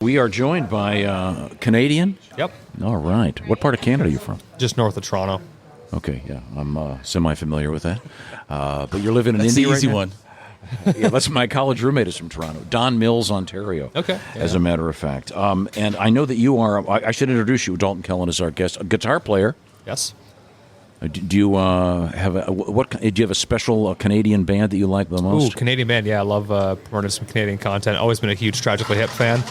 We are joined by Canadian. Yep. All right. What part of Canada are you from? Just north of Toronto. Okay, yeah. I'm semi-familiar with that. But you're living in That's Indy the easy right now? one. Yeah, that's my college roommate is from Toronto. Don Mills, Ontario. Okay. As a matter of fact. And I know that you are, I should introduce you. Dalton Kellet is our guest, a guitar player. Yes. Do you have do you have a special Canadian band that you like the most? Ooh, Canadian band. Yeah, I love promoting some Canadian content. Always been a huge Tragically Hip fan.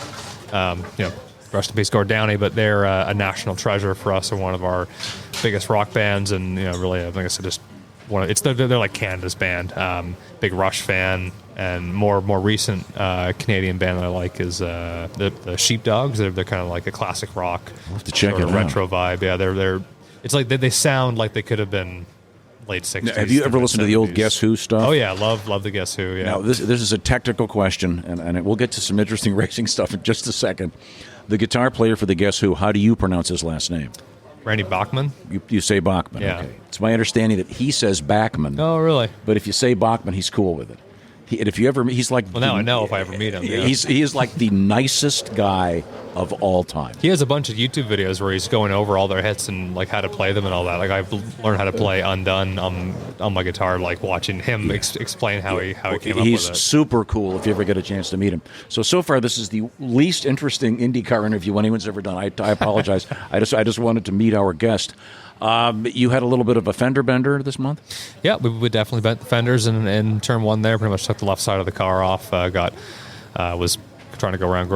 Rest in peace, Gord Downey, but they're a national treasure for us and one of our biggest rock bands. And really, like I said, just they're like Canada's band. Big Rush fan, and more recent Canadian band that I like is the Sheepdogs. They're kind of like a classic rock, I'll have to check sort of it out. retro vibe. Yeah, they're. It's like they sound like they could have been late 60s. Now, have you ever listened to the old Guess Who stuff? Oh, yeah. Love the Guess Who, yeah. Now, this is a technical question, and we'll get to some interesting racing stuff in just a second. The guitar player for the Guess Who, how do you pronounce his last name? Randy Bachman? You say Bachman. Yeah. Okay. It's my understanding that he says Bachman. Oh, really? But if you say Bachman, he's cool with it. And if you ever, he's like. Well, now I know if I ever meet him. Yeah. He is like the nicest guy of all time. He has a bunch of YouTube videos where he's going over all their hits and like how to play them and all that. Like I've learned how to play Undone on my guitar, like watching him explain how he came up with it. He's super cool if you ever get a chance to meet him. So far, this is the least interesting IndyCar interview anyone's ever done. I apologize. I just wanted to meet our guest. You had a little bit of a fender bender this month? Yeah, we definitely bent the fenders in turn one there. Pretty much took the left side of the car off. Was trying to go around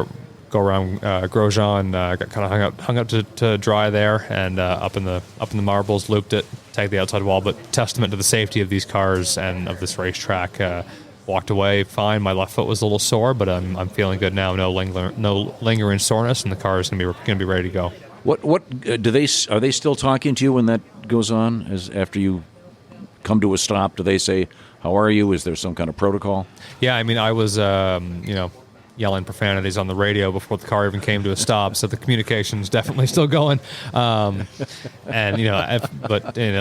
Grosjean. Got kind of hung up to dry there, and up in the marbles, looped it, tagged the outside wall. But testament to the safety of these cars and of this racetrack. Walked away fine. My left foot was a little sore, but I'm feeling good now. No lingering soreness, and the car is gonna be ready to go. What are they still talking to you when that goes on? As after you come to a stop, do they say, "How are you"? Is there some kind of protocol? Yeah, I mean, I was yelling profanities on the radio before the car even came to a stop, so the communication's definitely still going. But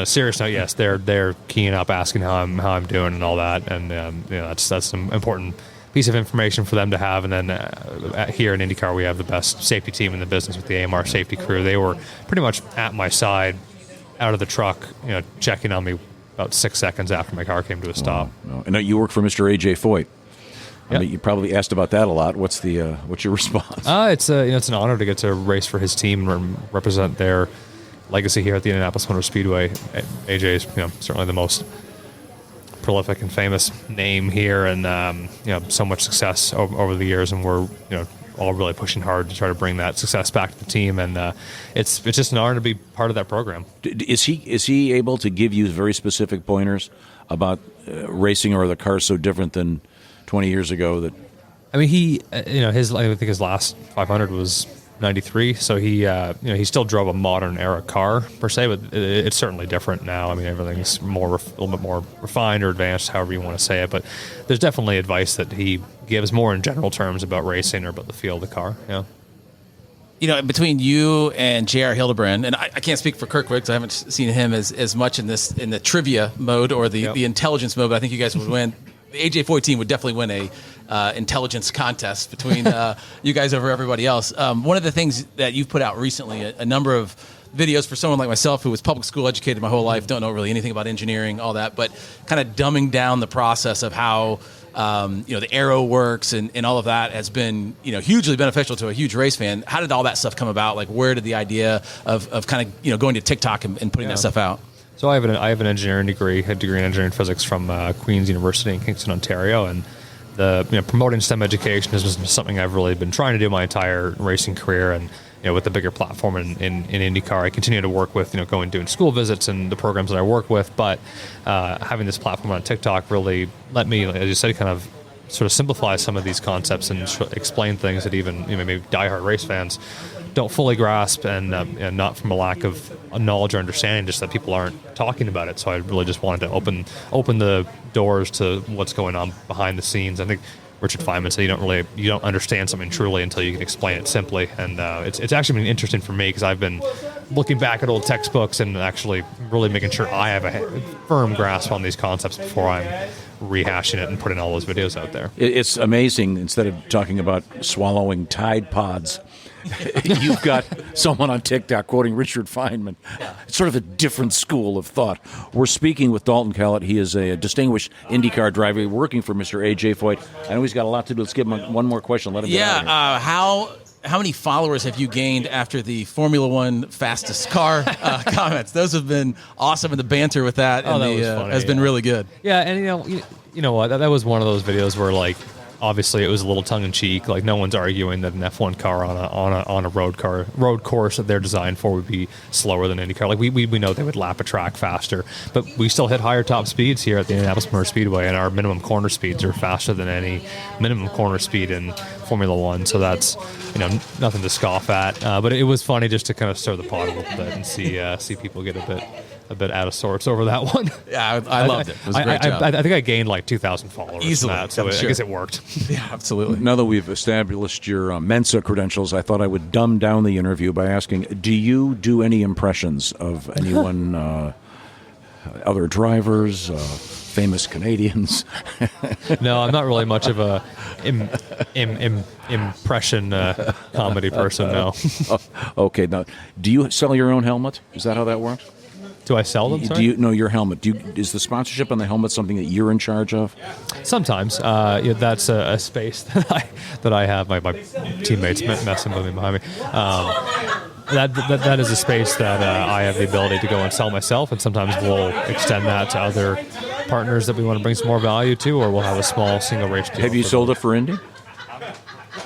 serious note, yes, they're keying up, asking how I'm doing and all that, and that's some important piece of information for them to have. And then here in IndyCar, we have the best safety team in the business with the AMR safety crew. They were pretty much at my side, out of the truck, checking on me about 6 seconds after my car came to a stop. Wow. And you work for Mr. AJ Foyt. Yep. I mean, you probably asked about that a lot. What's your response? It's an honor to get to race for his team and represent their legacy here at the Indianapolis Motor Speedway. AJ is certainly the most prolific and famous name here, and so much success over the years, and we're all really pushing hard to try to bring that success back to the team, and it's just an honor to be part of that program. Is he able to give you very specific pointers about racing, or are the cars so different than 20 years ago that? I mean, I think his last 500 was 93, so he still drove a modern era car per se, but it's certainly different now. I mean, everything's a little bit more refined or advanced, however you want to say it, but there's definitely advice that he gives more in general terms about racing or about the feel of the car. Yeah. Between you and J.R. Hildebrand, and I can't speak for Kirkwood because I haven't seen him as much in the trivia mode or the intelligence mode, but I think you guys would win. The AJ Foyt team would definitely win a intelligence contest between you guys over everybody else. One of the things that you've put out recently, a number of videos for someone like myself who was public school educated my whole life, don't know really anything about engineering, all that, but kind of dumbing down the process of how the aero works and all of that has been hugely beneficial to a huge race fan. How did all that stuff come about? Like, where did the idea of kind of going to TikTok and putting that stuff out? So I have an engineering degree, a degree in engineering physics from Queen's University in Kingston, Ontario, and the promoting STEM education has been something I've really been trying to do my entire racing career. And with the bigger platform in IndyCar, I continue to work with doing school visits and the programs that I work with. But having this platform on TikTok really let me, as you said, kind of sort of simplify some of these concepts and explain things that even maybe diehard race fans don't fully grasp, and not from a lack of knowledge or understanding, just that people aren't talking about it. So I really just wanted to open the doors to what's going on behind the scenes. I think Richard Feynman said you don't understand something truly until you can explain it simply, and it's actually been interesting for me because I've been looking back at old textbooks and actually really making sure I have a firm grasp on these concepts before I'm rehashing it and putting all those videos out there. It's amazing. Instead of talking about swallowing Tide Pods, you've got someone on TikTok quoting Richard Feynman. It's sort of a different school of thought. We're speaking with Dalton Kellet. He is a distinguished IndyCar driver working for Mr. A.J. Foyt. I know he's got a lot to do. Let's give him one more question. Let him get out of here. How many followers have you gained after the Formula One fastest car comments? Those have been awesome, and the banter with that, has been really good. Yeah, and you know what? That was one of those videos where, like, obviously it was a little tongue in cheek. Like, no one's arguing that an F1 car on a road course that they're designed for would be slower than IndyCar. Like, we know they would lap a track faster, but we still hit higher top speeds here at the Indianapolis Motor Speedway, and our minimum corner speeds are faster than any minimum corner speed in Formula One. So that's nothing to scoff at. But it was funny just to kind of stir the pot a little bit and see people get a bit out of sorts over that one. Yeah, I loved it. It was a great job. I think I gained like 2,000 followers easily, from that, so I guess it worked. Yeah, absolutely. Now that we've established your Mensa credentials, I thought I would dumb down the interview by asking, do you do any impressions of anyone, other drivers, famous Canadians? No, I'm not really much of a impression comedy person, no. Okay, now, do you sell your own helmet? Is that how that works? Do I sell them? Sorry? Do you know your helmet? Is the sponsorship on the helmet something that you're in charge of? Sometimes. That's a space that I have. My teammates messing with me behind me. That is a space that I have the ability to go and sell myself, and sometimes we'll extend that to other partners that we want to bring some more value to, or we'll have a small single race deal. Have you sold it for Indy?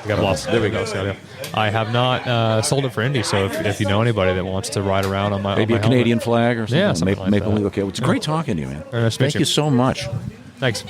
There we go. So, I have not sold it for Indy, so if you know anybody that wants to ride around on my maybe on my a Canadian helmet, flag or something. Yeah, something like Maple that. Leaf. Okay, well, it's great talking to you, man. Very nice to meet Thank you so much. Thanks.